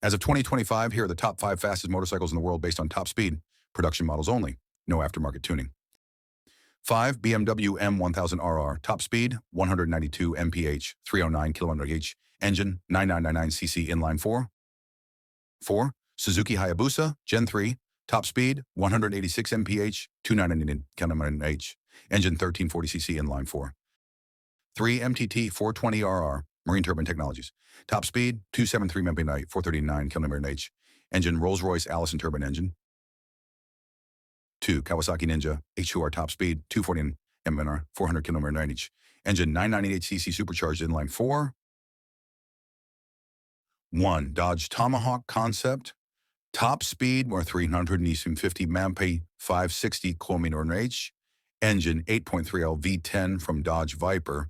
As of 2025, here are the top 5 fastest motorcycles in the world based on top speed, production models only, no aftermarket tuning. 5. BMW M1000RR, top speed, 192 mph, 309 km/h, engine, 9999cc inline 4. 4. Suzuki Hayabusa, Gen 3, top speed, 186 mph, 299 km/h, engine, 1340cc inline 4. 3. MTT 420RR, Marine Turbine Technologies, top speed, 273 mph, 439 km/h, engine, Rolls-Royce Allison turbine engine. 2. Kawasaki Ninja H2R, top speed, 240 mph, 400 km/h, engine, 998cc supercharged inline 4. 1. Dodge Tomahawk Concept, top speed, 350 mph, 560 km/h, engine, 8.3L V10 from Dodge Viper,